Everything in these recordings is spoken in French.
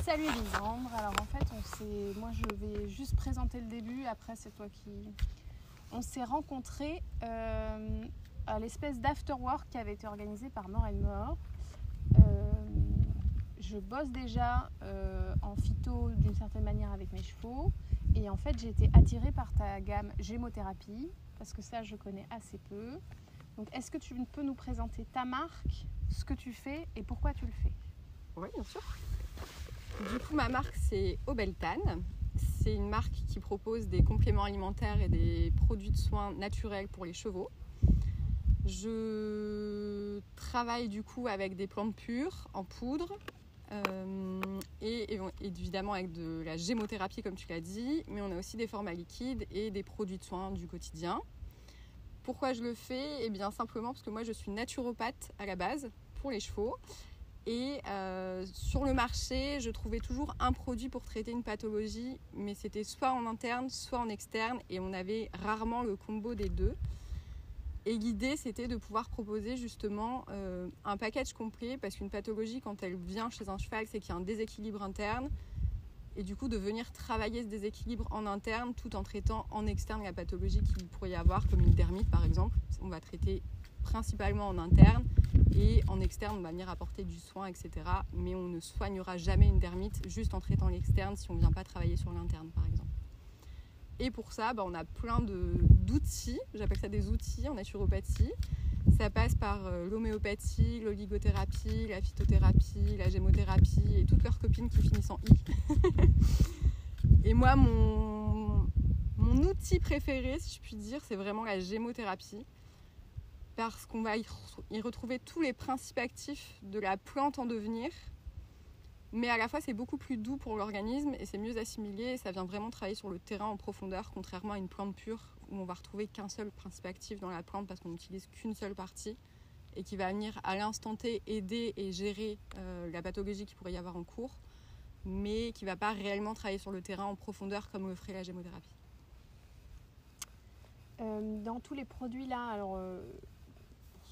Salut Lisandre, alors en fait moi je vais juste présenter le début, après c'est toi qui... On s'est rencontrés à l'espèce d'afterwork qui avait été organisé par More & More. Je bosse déjà en phyto d'une certaine manière avec mes chevaux et en fait j'ai été attirée par ta gamme gémothérapie parce que ça je connais assez peu. Donc est-ce que tu peux nous présenter ta marque, ce que tu fais et pourquoi tu le fais? Oui, bien sûr. Du coup, ma marque, c'est Obeltan. C'est une marque qui propose des compléments alimentaires et des produits de soins naturels pour les chevaux. Je travaille du coup avec des plantes pures en poudre et évidemment avec de la gémothérapie comme tu l'as dit, mais on a aussi des formats liquides et des produits de soins du quotidien. Pourquoi je le fais? Eh bien simplement parce que moi je suis naturopathe à la base pour les chevaux. Et sur le marché, je trouvais toujours un produit pour traiter une pathologie, mais c'était soit en interne, soit en externe, et on avait rarement le combo des deux. Et l'idée, c'était de pouvoir proposer justement un package complet, parce qu'une pathologie, quand elle vient chez un cheval, c'est qu'il y a un déséquilibre interne, et du coup de venir travailler ce déséquilibre en interne, tout en traitant en externe la pathologie qu'il pourrait y avoir, comme une dermite par exemple. On va traiter principalement en interne, et en externe, on va venir apporter du soin, etc. Mais on ne soignera jamais une dermite juste en traitant l'externe si on ne vient pas travailler sur l'interne, par exemple. Et pour ça, on a plein d'outils, j'appelle ça des outils en naturopathie. Ça passe par l'homéopathie, l'oligothérapie, la phytothérapie, la gémothérapie et toutes leurs copines qui finissent en I. Et moi, mon outil préféré, si je puis dire, c'est vraiment la gémothérapie. Parce qu'on va y retrouver tous les principes actifs de la plante en devenir, mais à la fois c'est beaucoup plus doux pour l'organisme et c'est mieux assimilé et ça vient vraiment travailler sur le terrain en profondeur, contrairement à une plante pure où on va retrouver qu'un seul principe actif dans la plante parce qu'on n'utilise qu'une seule partie et qui va venir à l'instant T aider et gérer la pathologie qu'il pourrait y avoir en cours, mais qui ne va pas réellement travailler sur le terrain en profondeur comme le ferait la gémothérapie. Dans tous les produits là, alors...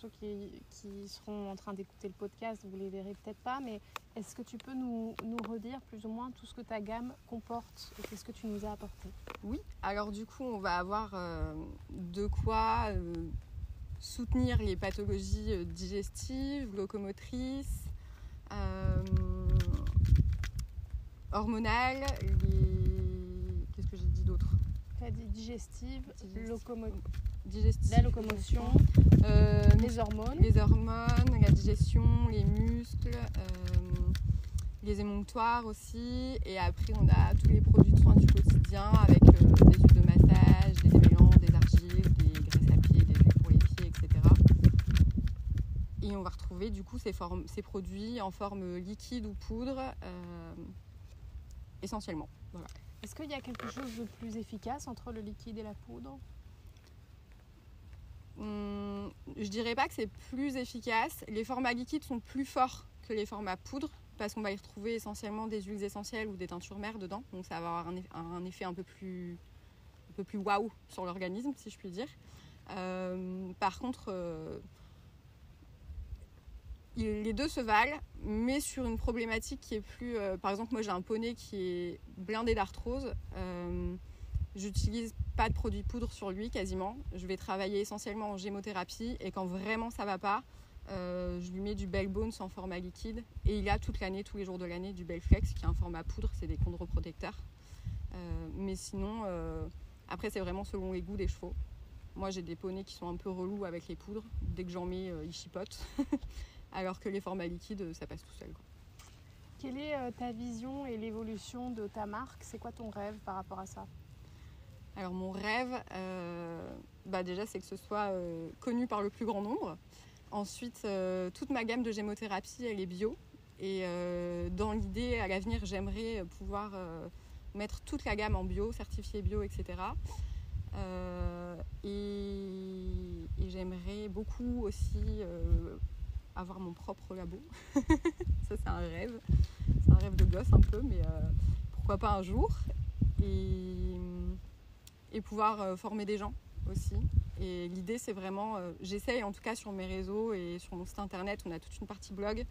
Ceux qui seront en train d'écouter le podcast, vous ne les verrez peut-être pas, mais est-ce que tu peux nous redire plus ou moins tout ce que ta gamme comporte et qu'est-ce que tu nous as apporté? Oui, alors du coup, on va avoir de quoi soutenir les pathologies digestives, locomotrices, hormonales, qu'est-ce que j'ai dit d'autre? Tu as dit digestive, digestive, la locomotion, les hormones, la digestion, les muscles, les émonctoires aussi. Et après, on a tous les produits de soins du quotidien avec des huiles de massage, des démêlants, des argiles, des graisses à pied, des huiles pour les pieds, etc. Et on va retrouver du coup ces produits en forme liquide ou poudre, essentiellement. Voilà. Est-ce qu'il y a quelque chose de plus efficace entre le liquide et la poudre? Je dirais pas que c'est plus efficace. Les formats liquides sont plus forts que les formats poudre parce qu'on va y retrouver essentiellement des huiles essentielles ou des teintures mères dedans. Donc ça va avoir un effet un peu plus waouh sur l'organisme, si je puis dire. Par contre, les deux se valent, mais sur une problématique qui est plus... par exemple, moi j'ai un poney qui est blindé d'arthrose. J'utilise pas de produits poudre sur lui quasiment. Je vais travailler essentiellement en gémothérapie et quand vraiment ça va pas, je lui mets du Bell Bones en format liquide et il a toute l'année, tous les jours de l'année, du Bell Flex qui est un format poudre, c'est des chondroprotecteurs. Mais sinon, après c'est vraiment selon les goûts des chevaux. Moi j'ai des poneys qui sont un peu relous avec les poudres. Dès que j'en mets, ils chipotent. Alors que les formats liquides, ça passe tout seul, quoi. Quelle est ta vision et l'évolution de ta marque? C'est quoi ton rêve par rapport à ça? Alors mon rêve, déjà c'est que ce soit connu par le plus grand nombre. Ensuite, toute ma gamme de gémothérapie, elle est bio. Et dans l'idée, à l'avenir, j'aimerais pouvoir mettre toute la gamme en bio, certifiée bio, etc. Et j'aimerais beaucoup aussi avoir mon propre labo. Ça, c'est un rêve. C'est un rêve de gosse un peu, mais pourquoi pas un jour. Et pouvoir former des gens aussi. Et l'idée, c'est vraiment... j'essaye, en tout cas sur mes réseaux et sur mon site internet, on a toute une partie blog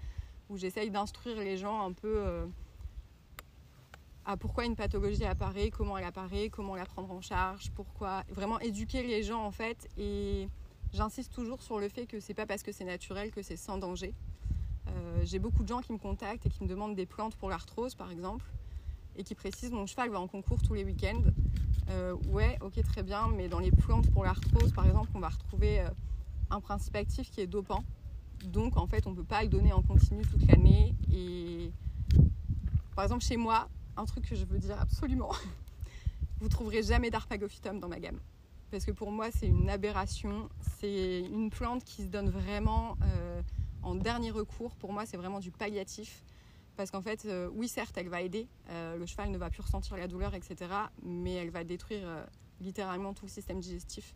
où j'essaye d'instruire les gens un peu à pourquoi une pathologie apparaît, comment la prendre en charge, pourquoi. Vraiment éduquer les gens en fait. Et j'insiste toujours sur le fait que c'est pas parce que c'est naturel que c'est sans danger. J'ai beaucoup de gens qui me contactent et qui me demandent des plantes pour l'arthrose par exemple et qui précisent mon cheval va en concours tous les week-ends. Ouais, ok, très bien, mais dans les plantes pour l'arthrose par exemple, on va retrouver un principe actif qui est dopant. Donc en fait, on ne peut pas le donner en continu toute l'année. Et par exemple, chez moi, un truc que je veux dire absolument, vous ne trouverez jamais d'Harpagophytum dans ma gamme. Parce que pour moi, c'est une aberration. C'est une plante qui se donne vraiment en dernier recours. Pour moi, c'est vraiment du palliatif. Parce qu'en fait, oui, certes, elle va aider. Le cheval ne va plus ressentir la douleur, etc. Mais elle va détruire littéralement tout le système digestif.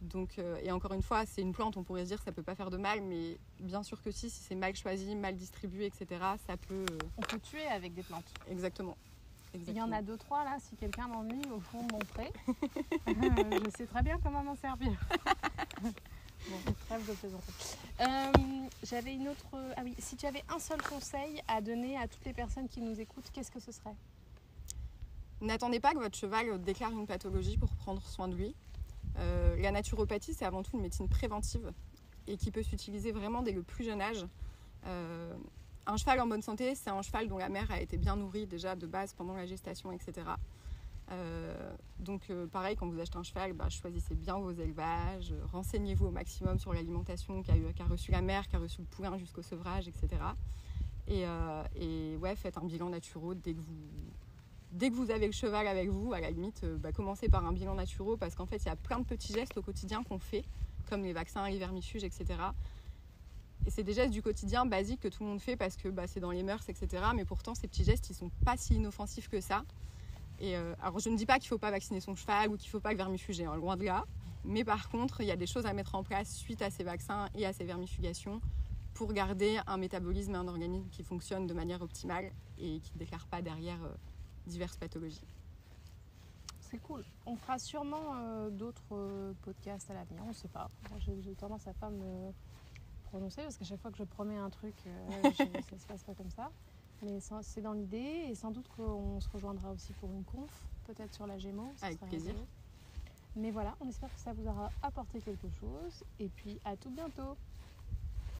Donc, et encore une fois, c'est une plante, on pourrait se dire que ça ne peut pas faire de mal, mais bien sûr que si c'est mal choisi, mal distribué, etc., ça peut... On peut tuer avec des plantes. Exactement. Il y en a 2-3 là, si quelqu'un m'ennuie au fond de mon pré. Je sais très bien comment m'en servir. Bon, trêve de plaisanter. J'avais une autre... Ah oui, si tu avais un seul conseil à donner à toutes les personnes qui nous écoutent, qu'est-ce que ce serait ? N'attendez pas que votre cheval déclare une pathologie pour prendre soin de lui. La naturopathie, c'est avant tout une médecine préventive et qui peut s'utiliser vraiment dès le plus jeune âge. Un cheval en bonne santé, c'est un cheval dont la mère a été bien nourrie déjà de base pendant la gestation, etc. Donc pareil, quand vous achetez un cheval, choisissez bien vos élevages, renseignez-vous au maximum sur l'alimentation qu'a reçu la mère, qu'a reçu le poulain jusqu'au sevrage, etc. Et ouais, faites un bilan naturo dès que vous avez le cheval avec vous, à la limite, commencez par un bilan naturel parce qu'en fait, il y a plein de petits gestes au quotidien qu'on fait, comme les vaccins, les vermifuges, etc. Et c'est des gestes du quotidien basiques que tout le monde fait parce que c'est dans les mœurs, etc. Mais pourtant, ces petits gestes, ils sont pas si inoffensifs que ça. Et alors, je ne dis pas qu'il ne faut pas vacciner son cheval ou qu'il ne faut pas le vermifuger, hein, loin de là. Mais par contre, il y a des choses à mettre en place suite à ces vaccins et à ces vermifugations pour garder un métabolisme et un organisme qui fonctionnent de manière optimale et qui ne déclarent pas derrière diverses pathologies. C'est cool. On fera sûrement d'autres podcasts à l'avenir, on ne sait pas. Moi, j'ai tendance à pas me prononcer parce qu'à chaque fois que je promets un truc, ça se passe pas comme ça. Mais c'est dans l'idée et sans doute qu'on se rejoindra aussi pour une conf, peut-être sur la Gémeaux. Avec plaisir. Mais voilà, on espère que ça vous aura apporté quelque chose et puis à tout bientôt.